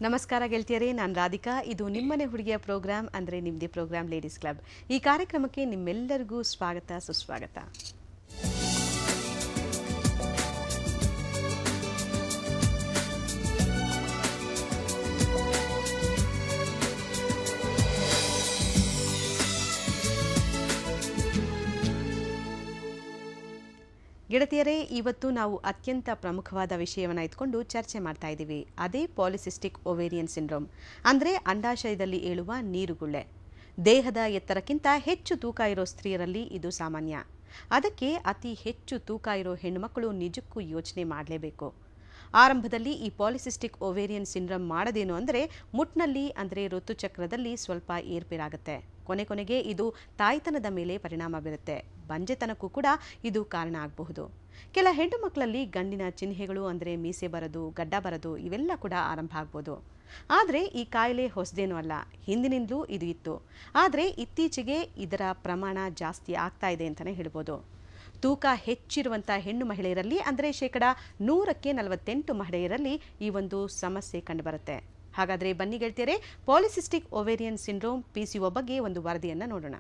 ನಮಸ್ಕಾರ ಗೆಳತಿಯರೇ, ನಾನು ರಾಧಿಕಾ. ಇದು ನಿಮ್ಮನೆ ಹುಡುಗಿಯ ಪ್ರೋಗ್ರಾಮ್ ಅಂದರೆ ನಿಮ್ಮದೇ ಪ್ರೋಗ್ರಾಮ್ ಲೇಡೀಸ್ ಕ್ಲಬ್. ಈ ಕಾರ್ಯಕ್ರಮಕ್ಕೆ ನಿಮ್ಮೆಲ್ಲರಿಗೂ ಸ್ವಾಗತ ಸುಸ್ವಾಗತ. ಗೆಳತಿಯರೇ, ಇವತ್ತು ನಾವು ಅತ್ಯಂತ ಪ್ರಮುಖವಾದ ವಿಷಯವನ್ನು ಇಟ್ಕೊಂಡು ಚರ್ಚೆ ಮಾಡ್ತಾ ಇದ್ದೀವಿ. ಅದೇ ಪಾಲಿಸಿಸ್ಟಿಕ್ ಓವೇರಿಯನ್ ಸಿಂಡ್ರೋಮ್, ಅಂದರೆ ಅಂಡಾಶಯದಲ್ಲಿ ಏಳುವ ನೀರುಗುಳ್ಳೆ. ದೇಹದ ಎತ್ತರಕ್ಕಿಂತ ಹೆಚ್ಚು ತೂಕ ಇರೋ ಸ್ತ್ರೀಯರಲ್ಲಿ ಇದು ಸಾಮಾನ್ಯ. ಅದಕ್ಕೆ ಅತಿ ಹೆಚ್ಚು ತೂಕ ಇರೋ ಹೆಣ್ಣುಮಕ್ಕಳು ನಿಜಕ್ಕೂ ಯೋಚನೆ ಮಾಡಲೇಬೇಕು. ಆರಂಭದಲ್ಲಿ ಈ ಪಾಲಿಸಿಸ್ಟಿಕ್ ಓವೇರಿಯನ್ ಸಿಂಡ್ರೋಮ್ ಮಾಡೋದೇನು ಅಂದರೆ ಮುಟ್ನಲ್ಲಿ ಅಂದರೆ ಋತುಚಕ್ರದಲ್ಲಿ ಸ್ವಲ್ಪ ಏರ್ಪೇರಾಗುತ್ತೆ. ಕೊನೆಗೆ ಇದು ತಾಯ್ತನದ ಮೇಲೆ ಪರಿಣಾಮ ಬೀರುತ್ತೆ. ಬಂಜೆತನಕ್ಕೂ ಕೂಡ ಇದು ಕಾರಣ ಆಗಬಹುದು. ಕೆಲ ಹೆಣ್ಣು ಮಕ್ಕಳಲ್ಲಿ ಗಂಡಿನ ಚಿಹ್ನೆಗಳು ಅಂದರೆ ಮೀಸೆ ಬರೋದು, ಗಡ್ಡ ಬರೋದು ಇವೆಲ್ಲ ಕೂಡ ಆರಂಭ ಆಗ್ಬೋದು. ಆದರೆ ಈ ಕಾಯಿಲೆ ಹೊಸದೇನೂ ಅಲ್ಲ, ಹಿಂದಿನಿಂದಲೂ ಇದು ಇತ್ತು. ಆದರೆ ಇತ್ತೀಚೆಗೆ ಇದರ ಪ್ರಮಾಣ ಜಾಸ್ತಿ ಆಗ್ತಾ ಇದೆ ಅಂತಲೇ ಹೇಳ್ಬೋದು. ತೂಕ ಹೆಚ್ಚಿರುವಂಥ ಹೆಣ್ಣು ಮಹಿಳೆಯರಲ್ಲಿ ಅಂದರೆ 100ಕ್ಕೆ 48 ಮಹಿಳೆಯರಲ್ಲಿ ಈ ಒಂದು ಸಮಸ್ಯೆ ಕಂಡುಬರುತ್ತೆ. ಹಾಗಾದರೆ ಬನ್ನಿ ಗೆಳತಿಯರೇ, ಪಾಲಿಸಿಸ್ಟಿಕ್ ಓವೇರಿಯನ್ ಸಿಂಡ್ರೋಮ್ PCO ಬಗ್ಗೆ ಒಂದು ವರದಿಯನ್ನು ನೋಡೋಣ.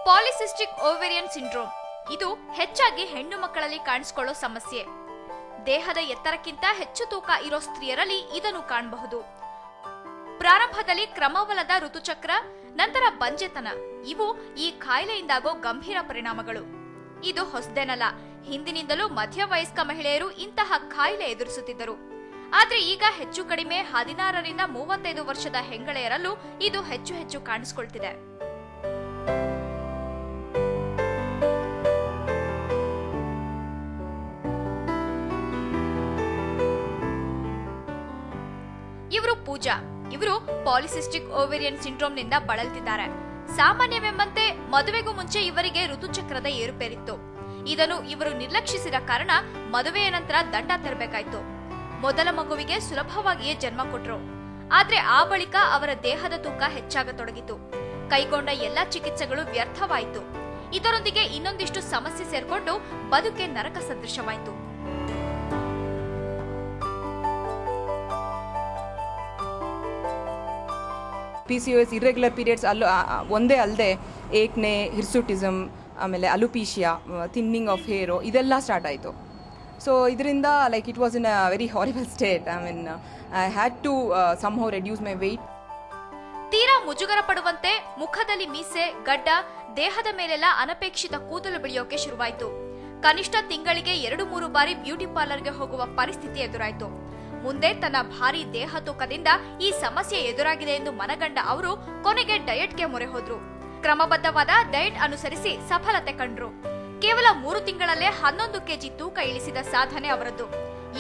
ಪಾಲಿಸಿಸ್ಟಿಕ್ ಓವೇರಿಯನ್ ಸಿಂಡ್ರೋಮ್ ಇದು ಹೆಚ್ಚಾಗಿ ಹೆಣ್ಣು ಮಕ್ಕಳಲ್ಲಿ ಕಾಣಿಸಿಕೊಳ್ಳೋ ಸಮಸ್ಯೆ. ದೇಹದ ಎತ್ತರಕ್ಕಿಂತ ಹೆಚ್ಚು ತೂಕ ಇರೋ ಸ್ತ್ರೀಯರಲ್ಲಿ ಇದನ್ನು ಕಾಣಬಹುದು. ಪ್ರಾರಂಭದಲ್ಲಿ ಕ್ರಮವಲ್ಲದ ಋತುಚಕ್ರ, ನಂತರ ಬಂಜೆತನ ಇವು ಈ ಕಾಯಿಲೆಯಿಂದಾಗೋ ಗಂಭೀರ ಪರಿಣಾಮಗಳು. ಇದು ಹೊಸದೇನಲ್ಲ, ಹಿಂದಿನಿಂದಲೂ ಮಧ್ಯವಯಸ್ಕ ಮಹಿಳೆಯರು ಇಂತಹ ಕಾಯಿಲೆ ಎದುರಿಸುತ್ತಿದ್ದರು. ಆದ್ರೆ ಈಗ ಹೆಚ್ಚು ಕಡಿಮೆ 16ರಿಂದ 35 ವರ್ಷದ ಹೆಂಗಳೆಯರಲ್ಲೂ ಇದು ಹೆಚ್ಚು ಕಾಣಿಸಿಕೊಳ್ತಿದೆ. ಇವರು ಪೂಜಾ. ಇವರು ಪಾಲಿಸಿಸ್ಟಿಕ್ ಓವೇರಿಯನ್ ಸಿಂಡ್ರೋಮ್ ನಿಂದ ಬಳಲ್ತಿದ್ದಾರೆ. ಸಾಮಾನ್ಯವೆಂಬಂತೆ ಮದುವೆಗೂ ಮುಂಚೆ ಇವರಿಗೆ ಋತುಚಕ್ರದ ಏರುಪೇರಿತ್ತು. ಇದನ್ನು ಇವರು ನಿರ್ಲಕ್ಷಿಸಿದ ಕಾರಣ ಮದುವೆಯ ನಂತರ ದಂಡ ತೆರಬೇಕಾಯ್ತು. ಮೊದಲ ಮಗುವಿಗೆ ಸುಲಭವಾಗಿಯೇ ಜನ್ಮ ಕೊಟ್ರು. ಆದ್ರೆ ಆ ಬಳಿಕ ಅವರ ದೇಹದ ತೂಕ ಹೆಚ್ಚಾಗತೊಡಗಿತು. ಕೈಗೊಂಡ ಎಲ್ಲಾ ಚಿಕಿತ್ಸೆಗಳು ವ್ಯರ್ಥವಾಯಿತು. ಇದರೊಂದಿಗೆ ಇನ್ನೊಂದಿಷ್ಟು ಸಮಸ್ಯೆ ಸೇರ್ಕೊಂಡು ಬದುಕೆ ನರಕ ಸದೃಶವಾಯಿತು. PCOS ಇರ್ರೆಗ್ಯುಲರ್ ಪೀರಿಯಡ್ಸ್ ಒಂದೇ ಅಲ್ಲದೆ ಏಕ್ನೆ, ಹಿರ್ಸುಟಿಸಮ್, ಆಮೇಲೆ ಅಲುಪೀಷಿಯಾ, ಥಿನ್ನಿಂಗ್ ಆಫ್ ಹೇರು ಇದೆಲ್ಲ ಸ್ಟಾರ್ಟ್ ಆಯಿತು. ಸೊ ಇದರಿಂದ like it was in a very horrible state. I had to somehow reduce my weight. ತೀರಾ ಮುಜುಗರ ಪಡುವಂತೆ ಮುಖದಲ್ಲಿ ಮೀಸೆ, ಗಡ್ಡ, ದೇಹದ ಮೇಲೆಲ್ಲ ಅನಪೇಕ್ಷಿತ ಕೂದಲು ಬೆಳೆಯೋಕೆ ಶುರುವಾಯಿತು. ಕನಿಷ್ಠ ತಿಂಗಳಿಗೆ 2-3 ಬಾರಿ ಬ್ಯೂಟಿ ಪಾರ್ಲರ್ಗೆ ಹೋಗುವ ಪರಿಸ್ಥಿತಿ ಎದುರಾಯಿತು. ಮುಂದೆ ತನ್ನ ಭಾರಿ ದೇಹ ತೂಕದಿಂದ ಈ ಸಮಸ್ಯೆ ಎದುರಾಗಿದೆ ಎಂದು ಮನಗಂಡ ಅವರು ಕೊನೆಗೆ ಡಯಟ್ಗೆ ಮೊರೆ ಹೋದ್ರು. ಕ್ರಮಬದ್ಧವಾದ ಡಯಟ್ ಅನುಸರಿಸಿ ಸಫಲತೆ ಕಂಡ್ರು. ಕೇವಲ 3 ತಿಂಗಳಲ್ಲೇ 11 kg ತೂಕ ಇಳಿಸಿದ ಸಾಧನೆ ಅವರದ್ದು.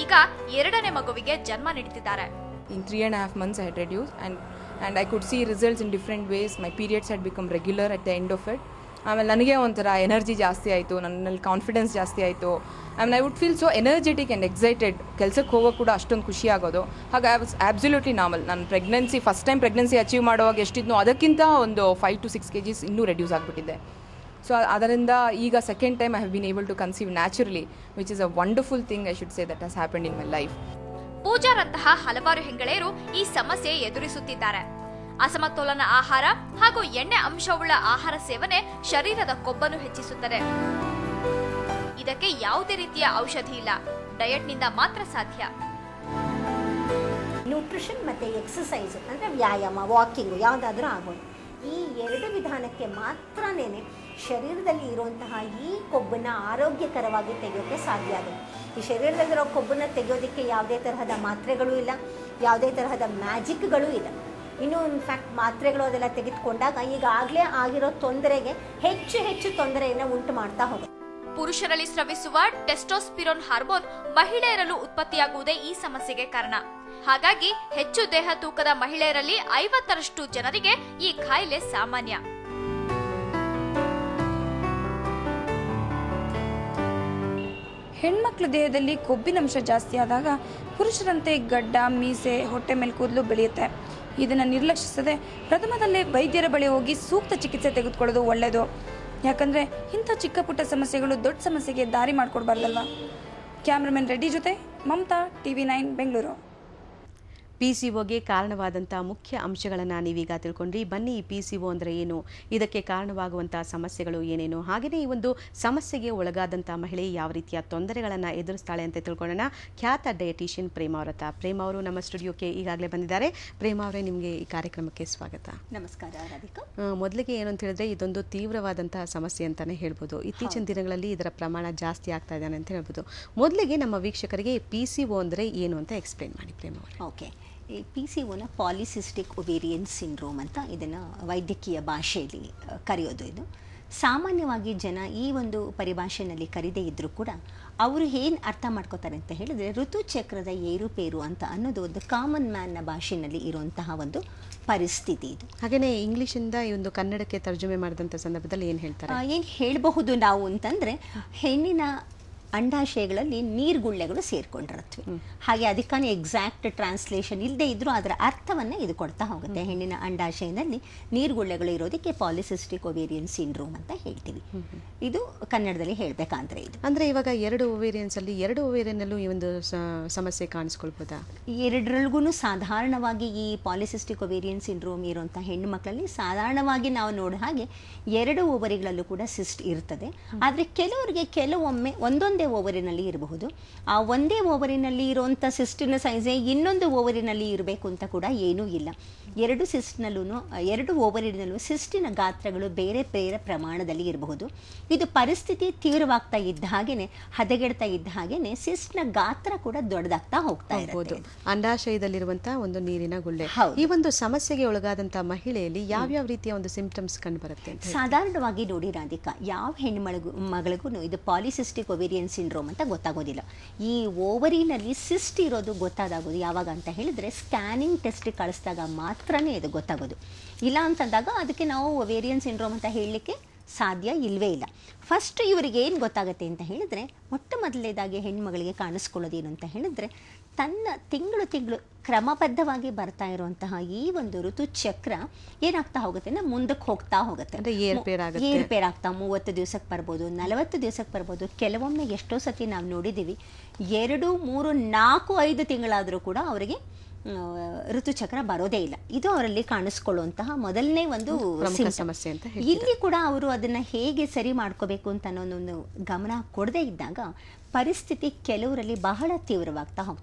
ಈಗ 2ನೇ ಮಗುವಿಗೆ ಜನ್ಮ ನೀಡುತ್ತಿದ್ದಾರೆ. In 3.5 months I had reduced and I could see results in different ways. My periods had become regular at the end of it. ಆಮೇಲೆ ನನಗೆ ಒಂಥರ ಎನರ್ಜಿ ಜಾಸ್ತಿ ಆಯಿತು, ನನ್ನಲ್ಲಿ ಕಾನ್ಫಿಡೆನ್ಸ್ ಜಾಸ್ತಿ ಆಯಿತು. ಆಮೇಲೆ I would feel so energetic and excited. ಕೆಲಸಕ್ಕೆ ಹೋಗೋಕೆ ಕೂಡ ಅಷ್ಟೊಂದು ಖುಷಿ ಆಗೋದು. ಹಾಗೆ ಐ ವಾಸ್ ಆಬ್ಸಲ್ಯೂಟ್ಲಿ ನಾರ್ಮಲ್. ನಾನು ಫಸ್ಟ್ ಟೈಮ್ ಪ್ರೆಗ್ನೆನ್ಸಿ ಅಚೀವ್ ಮಾಡುವಾಗ ಎಷ್ಟಿದ್ನೋ ಅದಕ್ಕಿಂತ ಒಂದು 5 to 6 kgs ಇನ್ನೂ ರೆಡ್ಯೂಸ್ ಆಗಿಬಿಟ್ಟಿದೆ. ಸೊ ಅದರಿಂದ ಈಗ second time I have been able to conceive naturally, which is a wonderful thing. I should say that has happened in my life. ಪೂಜಾರಂತಹ ಹಲವಾರು ಹೆಂಗಳೆಯರು ಈ ಸಮಸ್ಯೆ ಎದುರಿಸುತ್ತಿದ್ದಾರೆ. ಅಸಮತೋಲನ ಆಹಾರ ಹಾಗೂ ಎಣ್ಣೆ ಅಂಶವುಳ್ಳ ಆಹಾರ ಸೇವನೆ ಶರೀರದ ಕೊಬ್ಬನ್ನು ಹೆಚ್ಚಿಸುತ್ತದೆ. ಇದಕ್ಕೆ ಯಾವುದೇ ರೀತಿಯ ಔಷಧಿ ಇಲ್ಲ, ಡಯಟ್ನಿಂದ ಮಾತ್ರ ಸಾಧ್ಯ. ನ್ಯೂಟ್ರಿಷನ್ ಮತ್ತು ಎಕ್ಸಸೈಸು ಅಂದರೆ ವ್ಯಾಯಾಮ, ವಾಕಿಂಗು ಯಾವುದಾದ್ರೂ ಆಗೋದು. ಈ 2 ವಿಧಾನಕ್ಕೆ ಮಾತ್ರನೇ ಶರೀರದಲ್ಲಿ ಇರುವಂತಹ ಈ ಕೊಬ್ಬನ್ನು ಆರೋಗ್ಯಕರವಾಗಿ ತೆಗೆಯೋಕ್ಕೆ ಸಾಧ್ಯ ಆಗುತ್ತೆ. ಈ ಶರೀರದಲ್ಲಿರೋ ಕೊಬ್ಬನ್ನು ತೆಗೆಯೋದಕ್ಕೆ ಯಾವುದೇ ತರಹದ ಮಾತ್ರೆಗಳೂ ಇಲ್ಲ, ಯಾವುದೇ ತರಹದ ಮ್ಯಾಜಿಕ್ಗಳೂ ಇಲ್ಲ. ಇನ್ನು ಇನ್ಫ್ಯಾಕ್ಟ್ ಮಾತ್ರೆಗಳು ಅದೆಲ್ಲ ತೆಗೆದುಕೊಂಡಾಗ ಈಗಾಗಲೇ ಆಗಿರೋ ತೊಂದರೆಗೆ ಹೆಚ್ಚು ತೊಂದರೆಯನ್ನು ಉಂಟು ಮಾಡ್ತಾ ಹೋಗುತ್ತೆ. ಪುರುಷರಲ್ಲಿ ಸ್ರವಿಸುವ ಟೆಸ್ಟೋಸ್ಪಿರೋನ್ ಹಾರ್ಮೋನ್ ಮಹಿಳೆಯರಲ್ಲೂ ಉತ್ಪತ್ತಿಯಾಗುವುದೇ ಈ ಸಮಸ್ಯೆಗೆ ಕಾರಣ. ಹಾಗಾಗಿ ಹೆಚ್ಚು ದೇಹ ತೂಕದ ಮಹಿಳೆಯರಲ್ಲಿ 50ರಷ್ಟು ಜನರಿಗೆ ಈ ಕಾಯಿಲೆ ಸಾಮಾನ್ಯ. ಹೆಣ್ಮಕ್ಳ ದೇಹದಲ್ಲಿ ಕೊಬ್ಬಿನಂಶ ಜಾಸ್ತಿ ಆದಾಗ ಪುರುಷರಂತೆ ಗಡ್ಡ, ಮೀಸೆ, ಹೊಟ್ಟೆ ಮೇಲೆ ಕೂದಲು ಬೆಳೆಯುತ್ತೆ. ಇದನ್ನು ನಿರ್ಲಕ್ಷಿಸದೆ ಪ್ರಥಮದಲ್ಲೇ ವೈದ್ಯರ ಬಳಿ ಹೋಗಿ ಸೂಕ್ತ ಚಿಕಿತ್ಸೆ ತೆಗೆದುಕೊಳ್ಳೋದು ಒಳ್ಳೆಯದು. ಯಾಕಂದರೆ ಇಂಥ ಚಿಕ್ಕ ಪುಟ್ಟ ಸಮಸ್ಯೆಗಳು ದೊಡ್ಡ ಸಮಸ್ಯೆಗೆ ದಾರಿ ಮಾಡಿಕೊಡ್ಬಾರ್ದಲ್ವ. ಕ್ಯಾಮ್ರಾಮನ್ ರೆಡ್ಡಿ ಜೊತೆ ಮಮತಾ, TV9 ಬೆಂಗಳೂರು. PCOಗೆ ಕಾರಣವಾದಂಥ ಮುಖ್ಯ ಅಂಶಗಳನ್ನು ನೀವೀಗ ತಿಳ್ಕೊಂಡ್ರಿ. ಬನ್ನಿ, ಈ PCO ಅಂದರೆ ಏನು, ಇದಕ್ಕೆ ಕಾರಣವಾಗುವಂಥ ಸಮಸ್ಯೆಗಳು ಏನೇನು, ಹಾಗೆಯೇ ಈ ಒಂದು ಸಮಸ್ಯೆಗೆ ಒಳಗಾದಂಥ ಮಹಿಳೆ ಯಾವ ರೀತಿಯ ತೊಂದರೆಗಳನ್ನು ಎದುರಿಸ್ತಾಳೆ ಅಂತ ತಿಳ್ಕೊಳ್ಳೋಣ. ಖ್ಯಾತ ಡಯಟಿಷಿಯನ್ ಪ್ರೇಮ ಅವರ ಹತ್ರ. ಪ್ರೇಮ ಅವರು ನಮ್ಮ ಸ್ಟುಡಿಯೋಕ್ಕೆ ಈಗಾಗಲೇ ಬಂದಿದ್ದಾರೆ. ಪ್ರೇಮ ಅವರೇ, ನಿಮಗೆ ಈ ಕಾರ್ಯಕ್ರಮಕ್ಕೆ ಸ್ವಾಗತ. ನಮಸ್ಕಾರ ರಾಧಿಕಾ. ಮೊದಲಿಗೆ ಏನು ಅಂತ ಹೇಳಿದ್ರೆ, ಇದೊಂದು ತೀವ್ರವಾದಂತಹ ಸಮಸ್ಯೆ ಅಂತಲೇ ಹೇಳ್ಬೋದು. ಇತ್ತೀಚಿನ ದಿನಗಳಲ್ಲಿ ಇದರ ಪ್ರಮಾಣ ಜಾಸ್ತಿ ಆಗ್ತಾ ಇದೆ ಅಂತ ಹೇಳ್ಬೋದು. ಮೊದಲಿಗೆ ನಮ್ಮ ವೀಕ್ಷಕರಿಗೆ PCO ಅಂದರೆ ಏನು ಅಂತ ಎಕ್ಸ್ಪ್ಲೇನ್ ಮಾಡಿ ಪ್ರೇಮ ಅವರೇ. ಓಕೆ, ಈ PCOನ ಪಾಲಿಸಿಸ್ಟಿಕ್ ಒವೇರಿಯನ್ ಸಿಂಡ್ರೋಮ್ ಅಂತ ಇದನ್ನು ವೈದ್ಯಕೀಯ ಭಾಷೆಯಲ್ಲಿ ಕರೆಯೋದು. ಇದು ಸಾಮಾನ್ಯವಾಗಿ ಜನ ಈ ಒಂದು ಪರಿಭಾಷೆಯಲ್ಲಿ ಕರೀದೇ ಇದ್ದರೂ ಕೂಡ ಅವರು ಏನು ಅರ್ಥ ಮಾಡ್ಕೋತಾರೆ ಅಂತ ಹೇಳಿದ್ರೆ, ಋತುಚಕ್ರದ ಏರುಪೇರು ಅಂತ ಅನ್ನೋದು ಒಂದು ಕಾಮನ್ ಮ್ಯಾನ್ನ ಭಾಷೆಯಲ್ಲಿ ಇರುವಂತಹ ಒಂದು ಪರಿಸ್ಥಿತಿ ಇದು. ಹಾಗೆಯೇ ಇಂಗ್ಲೀಷಿಂದ ಈ ಒಂದು ಕನ್ನಡಕ್ಕೆ ತರ್ಜುಮೆ ಮಾಡಿದಂಥ ಸಂದರ್ಭದಲ್ಲಿ ಏನು ಹೇಳ್ತಾರೆ, ಏನು ಹೇಳಬಹುದು ನಾವು ಅಂತಂದರೆ, ಹೆಣ್ಣಿನ ಅಂಡಾಶಯಗಳಲ್ಲಿ ನೀರ್ಗುಳ್ಳೆಗಳು ಸೇರ್ಕೊಂಡಿರತ್ವೆ. ಹಾಗೆ ಅದಕ್ಕಾನೆ ಎಕ್ಸಾಕ್ಟ್ ಟ್ರಾನ್ಸ್ಲೇಷನ್ ಇಲ್ಲದೆ ಇದ್ರೂ ಅದರ ಅರ್ಥವನ್ನು ಇದು ಕೊಡ್ತಾ ಹೋಗುತ್ತೆ. ಹೆಣ್ಣಿನ ಅಂಡಾಶಯದಲ್ಲಿ ನೀರ್ಗುಳ್ಳೆಗಳು ಇರೋದಕ್ಕೆ ಪಾಲಿಸಿಸ್ಟಿಕ್ ಒವೇರಿಯನ್ ಸಿಂಡ್ರೋಮ್ ಅಂತ ಹೇಳ್ತೀವಿ. ಇದು ಕನ್ನಡದಲ್ಲಿ ಹೇಳಬೇಕಂದ್ರೆ ಇದು ಅಂದರೆ ಇವಾಗ 2 ಓವೇರಿಯನ್ಸ್ ಅಲ್ಲಿ 2 ಓವೇರಿಯನ್ನಲ್ಲೂ ಈ ಒಂದು ಸಮಸ್ಯೆ ಕಾಣಿಸ್ಕೊಳ್ಬೋದಾ? ಎರಡರಲ್ಗೂ ಸಾಧಾರಣವಾಗಿ ಈ ಪಾಲಿಸಿಸ್ಟಿಕ್ ಒವೇರಿಯನ್ ಸಿಂಡ್ರೋಮ್ ಇರುವಂಥ ಹೆಣ್ಣು ಮಕ್ಕಳಲ್ಲಿ ಸಾಧಾರಣವಾಗಿ ನಾವು ನೋಡೋ ಹಾಗೆ 2 ಓವರಿಗಳಲ್ಲೂ ಕೂಡ ಸಿಸ್ಟ್ ಇರ್ತದೆ. ಆದರೆ ಕೆಲವರಿಗೆ ಕೆಲವೊಮ್ಮೆ ಒಂದೊಂದೇ ಓವರಿನಲ್ಲಿ ಇರಬಹುದು. ಆ ಒಂದೇ ಓವರಿನಲ್ಲಿ ಇರುವಂಥ ಸಿಸ್ಟಿನ ಸೈಜೇ ಇನ್ನೊಂದು ಓವರಿನಲ್ಲಿ ಇರಬೇಕು ಅಂತ ಕೂಡ ಏನೂ ಇಲ್ಲ. 2 ಸಿಸ್ಟ್ನಲ್ಲೂ 2 ಓವರಿನಲ್ಲೂ ಸಿಸ್ಟಿನ ಗಾತ್ರಗಳು ಬೇರೆ ಬೇರೆ ಪ್ರಮಾಣದಲ್ಲಿ ಇರಬಹುದು. ಇದು ಪರಿಸ್ಥಿತಿ ತೀವ್ರವಾಗ್ತಾ ಇದ್ದ ಹಾಗೇನೆ, ಹದಗೆಡ್ತಾ ಇದ್ದ ಹಾಗೇನೆ ಸಿಸ್ಟ್ನ ಗಾತ್ರ ಕೂಡ ದೊಡ್ಡದಾಗ್ತಾ ಹೋಗ್ತಾ ಇರುತ್ತೆ. ಅಂಡಾಶಯದಲ್ಲಿರುವಂತಹ ಒಂದು ನೀರಿನ ಗುಳ್ಳೆ. ಈ ಒಂದು ಸಮಸ್ಯೆಗೆ ಒಳಗಾದಂತಹ ಮಹಿಳೆಯಲ್ಲಿ ಯಾವ್ಯಾವ ರೀತಿಯ ಒಂದು ಸಿಂಪ್ಟಮ್ಸ್ ಕಂಡು ಬರುತ್ತೆ? ಸಾಧಾರಣವಾಗಿ ನೋಡಿ ರಾಧಿಕಾ, ಯಾವ ಹೆಣ್ಣು ಮಗಳಿಗೂ ಇದು ಪಾಲಿಸಿಸ್ಟಿಕ್ ಒವೇರಿಯನ್ ಸಿಂಡ್ರೋಮ್ ಅಂತ ಗೊತ್ತಾಗೋದಿಲ್ಲ. ಈ ಓವರಿನಲ್ಲಿ ಸಿಸ್ಟ್ ಇರೋದು ಗೊತ್ತಾಗೋದು ಯಾವಾಗ ಅಂತ ಹೇಳಿದ್ರೆ, ಸ್ಕ್ಯಾನಿಂಗ್ ಟೆಸ್ಟ್ ಕಳಿಸಿದಾಗ ಮಾತ್ರನೇ ಇದು ಗೊತ್ತಾಗೋದು. ಇಲ್ಲ ಅಂತಂದಾಗ ಅದಕ್ಕೆ ನಾವು ಒವೇರಿಯನ್ ಸಿಂಡ್ರೋಮ್ ಅಂತ ಹೇಳಲಿಕ್ಕೆ ಸಾಧ್ಯ ಇಲ್ಲವೇ ಇಲ್ಲ. ಫಸ್ಟ್ ಇವರಿಗೆ ಏನು ಗೊತ್ತಾಗುತ್ತೆ ಅಂತ ಹೇಳಿದ್ರೆ, ಮೊಟ್ಟ ಮೊದಲನೇದಾಗಿ ಹೆಣ್ಮಗಳಿಗೆ ಕಾಣಿಸ್ಕೊಳ್ಳೋದೇನು ಅಂತ ಹೇಳಿದ್ರೆ, ತನ್ನ ತಿಂಗಳು ಕ್ರಮಬದ್ಧವಾಗಿ ಬರ್ತಾ ಇರುವಂತಹ ಈ ಒಂದು ಋತುಚಕ್ರ ಏನಾಗ್ತಾ ಹೋಗುತ್ತೆ ಅಂದ್ರೆ ಮುಂದಕ್ಕೆ ಹೋಗ್ತಾ ಹೋಗುತ್ತೆ. ಏರ್ಪೇರ್ ಆಗ್ತಾ 30 ದಿವಸಕ್ಕೆ ಬರ್ಬೋದು, 40 ದಿವಸಕ್ಕೆ ಬರ್ಬೋದು. ಕೆಲವೊಮ್ಮೆ ಎಷ್ಟೋ ಸತಿ ನಾವು ನೋಡಿದ್ದೀವಿ 2, 3, 4, 5 ತಿಂಗಳಾದರೂ ಕೂಡ ಅವರಿಗೆ ಋತುಚಕ್ರ ಬರೋದೇ ಇಲ್ಲ. ಇದು ಅವರಲ್ಲಿ ಕಾಣಿಸ್ಕೊಳ್ಳುವಂತಹ ಮೊದಲನೇ ಒಂದು ಸಮಸ್ಯೆ ಅಂತ. ಇಲ್ಲಿ ಕೂಡ ಅವರು ಅದನ್ನ ಹೇಗೆ ಸರಿ ಮಾಡ್ಕೋಬೇಕು ಅಂತ ಅನ್ನೋದೊಂದು ಗಮನ ಕೊಡದೇ ಇದ್ದಾಗ ಪರಿಸ್ಥಿತಿ ಕೆಲವರಲ್ಲಿ ಬಹಳ ತೀವ್ರವಾಗ್ತಾ ಹೋಗ್ತದೆ.